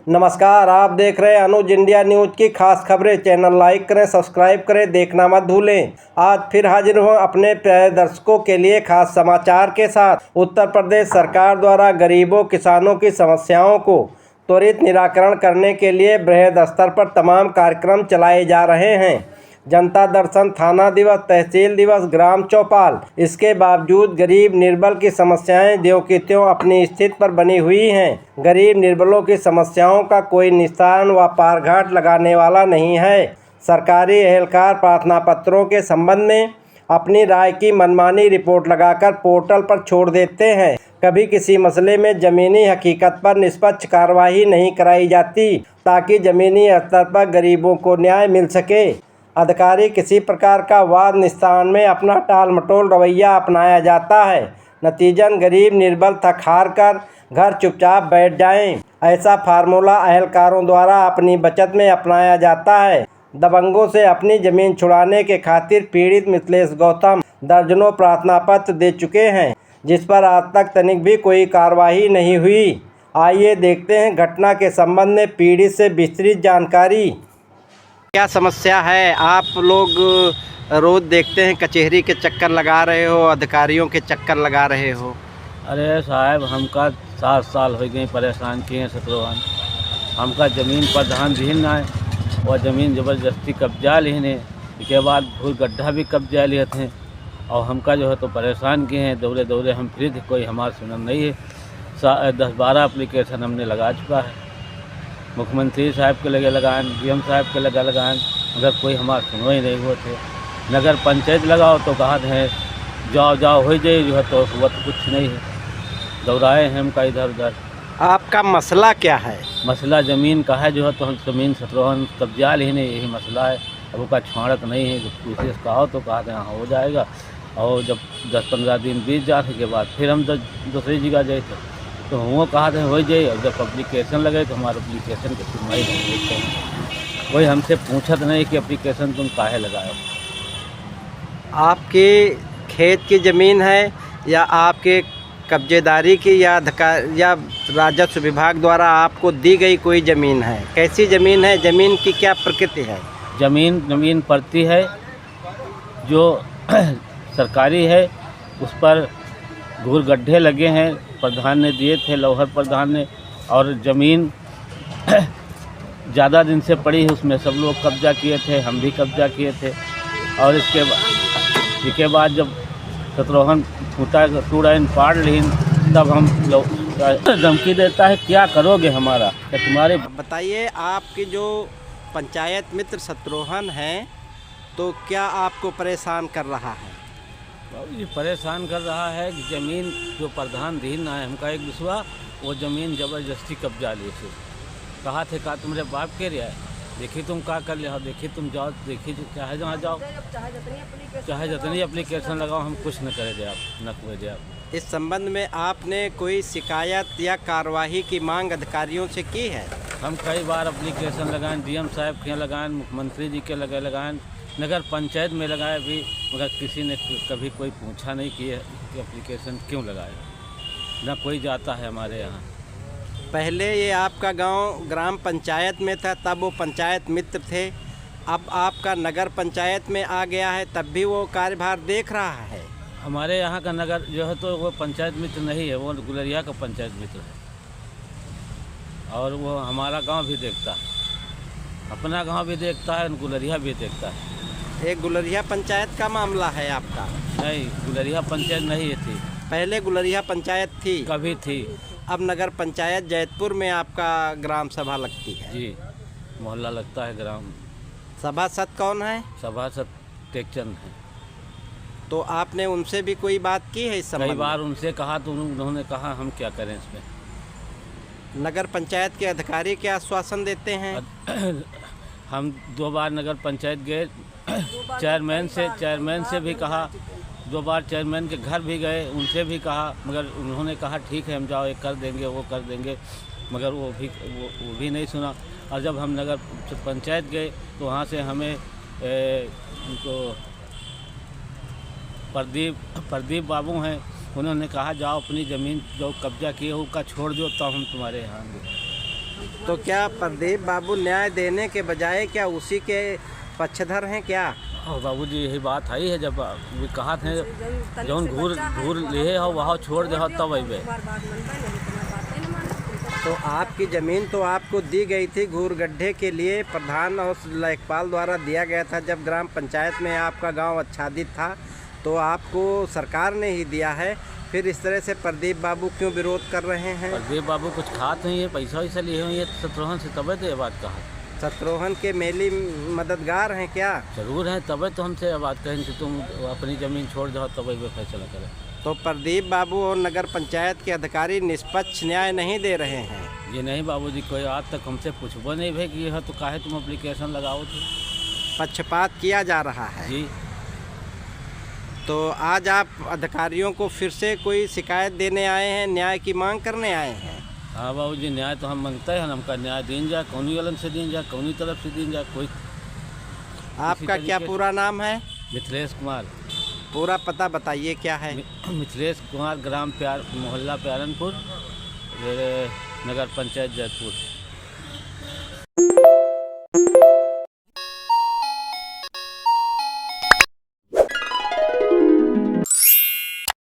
नमस्कार, आप देख रहे हैं अनुज इंडिया न्यूज की खास खबरें। चैनल लाइक करें, सब्सक्राइब करें, देखना मत भूलें। आज फिर हाजिर हूं अपने प्यारे दर्शकों के लिए खास समाचार के साथ। उत्तर प्रदेश सरकार द्वारा गरीबों किसानों की समस्याओं को त्वरित निराकरण करने के लिए बृहद स्तर पर तमाम कार्यक्रम चलाए जा रहे हैं। जनता दर्शन, थाना दिवस, तहसील दिवस, ग्राम चौपाल। इसके बावजूद गरीब निर्बल की समस्याएं ज्यों की त्यों अपनी स्थिति पर बनी हुई हैं। गरीब निर्बलों की समस्याओं का कोई निस्तारण व पारघाट लगाने वाला नहीं है। सरकारी एहलकार प्रार्थना पत्रों के संबंध में अपनी राय की मनमानी रिपोर्ट लगाकर पोर्टल पर छोड़ देते हैं। कभी किसी मसले में ज़मीनी हकीकत पर निष्पक्ष कार्रवाई नहीं कराई जाती ताकि ज़मीनी स्तर पर गरीबों को न्याय मिल सके। अधिकारी किसी प्रकार का वाद निस्तारण में अपना टाल मटोल रवैया अपनाया जाता है। नतीजन गरीब निर्बल थक हार कर घर चुपचाप बैठ जाएं। ऐसा फार्मूला अहलकारों द्वारा अपनी बचत में अपनाया जाता है। दबंगों से अपनी ज़मीन छुड़ाने के खातिर पीड़ित मिथिलेश गौतम दर्जनों प्रार्थना पत्र दे चुके हैं, जिस पर आज तक तनिक भी कोई कार्रवाई नहीं हुई। आइए देखते हैं घटना के संबंध में पीड़ित से विस्तृत जानकारी। क्या समस्या है? आप लोग रोज देखते हैं कचहरी के चक्कर लगा रहे हो, अधिकारियों के चक्कर लगा रहे हो। अरे साहब, हमका 7 साल हो गए परेशान किए हैं शत्रुघ्न। हमका ज़मीन पर ध्यान दी ना है और ज़मीन ज़बरदस्ती कब्जा लेने के बाद भूल गड्ढा भी कब्जा लिए थे और हमका जो है तो परेशान किए हैं। दौरे दौरे हम फिर थे, कोई हमारा सुनन नहीं है। 10-12 एप्लीकेशन हमने लगा चुका है। मुख्यमंत्री साहब के लगे लगान, डीएम साहब के लगा लगान, मगर कोई हमारा सुनवाई नहीं हुआ थे। नगर पंचायत लगाओ तो कहा है जाओ जाओ हो जाए, जो है तो वह तो कुछ नहीं है। दौड़ाए हैं हमका इधर उधर। आपका मसला क्या है? मसला ज़मीन का है, जो है तो हम ज़मीन शत्रुघ्न कब्जा लेने, यही मसला है। अब उसका छाड़क नहीं है। जब विशेष कहो तो कहा हाँ हो जाएगा, और जब 10-15 दिन बीत जाने के बाद फिर हम दूसरी जगह गए थे तो वो कहा था हो जाए। और जब एप्लीकेशन लगे तो हमारे एप्लीकेशन की सुनवाई नहीं होती। कोई हमसे पूछत नहीं कि एप्लीकेशन तुम काहे लगाए। आपके खेत की ज़मीन है या आपके कब्जेदारी की या राजस्व विभाग द्वारा आपको दी गई कोई ज़मीन है? कैसी ज़मीन है? ज़मीन की क्या प्रकृति है? ज़मीन पड़ती है जो सरकारी है, उस पर घूर गड्ढे लगे हैं, प्रधान ने दिए थे, लौहर प्रधान ने। और ज़मीन ज़्यादा दिन से पड़ी है, उसमें सब लोग कब्जा किए थे, हम भी कब्जा किए थे। और इसके बाद जब शत्रुघ्न टूड़ा इन पाड़ लीन, तब हम लोग धमकी देता है क्या करोगे हमारा, क्या तुम्हारे। बताइए, आपकी जो पंचायत मित्र शत्रुघ्न हैं तो क्या आपको परेशान कर रहा है? ये परेशान कर रहा है कि ज़मीन जो प्रधान दीन है हमका एक दूसरा, वो ज़मीन ज़बरदस्ती कब्जा लिए थे। कहा थे का तुम्हारे बाप के रिया है, देखिए तुम क्या कर ले, देखिए तुम जाओ, देखिए चाहे जहाँ जाओ, चाहे जितनी एप्लीकेशन लगाओ, हम कुछ न करे दे आप, न कुए दे आप। इस संबंध में आपने कोई शिकायत या कार्यवाही की मांग अधिकारियों से की है? हम कई बार एप्लीकेशन लगाएं, डीएम साहब के लगाएं, मुख्यमंत्री जी के लगाएं, नगर पंचायत में लगाए भी, मगर किसी ने कभी कोई पूछा नहीं कि एप्लीकेशन क्यों लगाए। ना कोई जाता है हमारे यहाँ। पहले ये आपका गांव ग्राम पंचायत में था, तब वो पंचायत मित्र थे। अब आपका नगर पंचायत में आ गया है, तब भी वो कार्यभार देख रहा है। हमारे यहाँ का नगर जो है तो वो पंचायत मित्र नहीं है, वो गुलरिया का पंचायत मित्र है। और वो हमारा गांव भी देखता है, अपना गांव भी देखता है, गुलरिया भी देखता है। एक गुलरिया पंचायत का मामला है आपका? नहीं, गुलरिया पंचायत नहीं है थी। पहले गुलरिया पंचायत थी? कभी थी। अब नगर पंचायत जैतपुर में आपका ग्राम सभा लगती है? जी, मोहल्ला लगता है ग्राम। सभासद कौन है? सभासद टेकचंद है। तो आपने उनसे भी कोई बात की है इस संबंध में? कई बार उनसे कहा तो उन्होंने कहा हम क्या करें इसमें। नगर पंचायत के अधिकारी क्या आश्वासन देते हैं? हम 2 बार नगर पंचायत गए, चेयरमैन से भी कहा, 2 बार चेयरमैन के घर भी गए, उनसे भी कहा, मगर उन्होंने कहा ठीक है हम जाओ, ये कर देंगे वो कर देंगे, मगर वो भी नहीं सुना। और जब हम नगर पंचायत गए तो वहाँ से हमें उनको प्रदीप बाबू हैं, उन्होंने कहा जाओ अपनी ज़मीन जो कब्जा किए उसका छोड़ दो, तब हम तुम्हारे यहाँ आएंगे। तो क्या प्रदीप बाबू न्याय देने के बजाय क्या उसी के पक्षधर हैं क्या? और बाबूजी यही बात है जब भी कहा थे जौन घूर लिए हो वहाँ छोड़ दे हो तब अबे। तो आपकी ज़मीन तो आपको दी गई थी घूर गड्ढे के लिए, प्रधान और लेखपाल द्वारा दिया गया था जब ग्राम पंचायत में आपका गांव आच्छादित था, तो आपको सरकार ने ही दिया है। फिर इस तरह से प्रदीप बाबू क्यों विरोध कर रहे हैं? प्रदीप बाबू कुछ खात नहीं है, पैसा वैसा लिए हुए ये शत्रुघ्न से तबे तो ये बात कहा। शत्रुघ्न के मेली मददगार हैं क्या? जरूर हैं, तबे तो हमसे ये बात कहें कि तुम अपनी ज़मीन छोड़ दो तब ये फैसला करें। तो प्रदीप बाबू और नगर पंचायत के अधिकारी निष्पक्ष न्याय नहीं दे रहे हैं? ये नहीं बाबूजी, कोई आज तक हमसे पूछबो नहीं भाई कि यह तो काहे तुम एप्लीकेशन लगाओ थे। पक्षपात किया जा रहा है जी। तो आज आप अधिकारियों को फिर से कोई शिकायत देने आए हैं, न्याय की मांग करने आए हैं? हाँ बाबूजी, न्याय तो हम मांगते हैं, हमका न्याय दीन जाए, कौनी वालन से दीन जाए, कौनी तरफ से दीन जाए। कोई आपका क्या पूरा नाम है? मिथिलेश कुमार। पूरा पता बताइए क्या है? मिथिलेश कुमार, ग्राम मोहल्ला प्यारनपुर, नगर पंचायत जयपुर।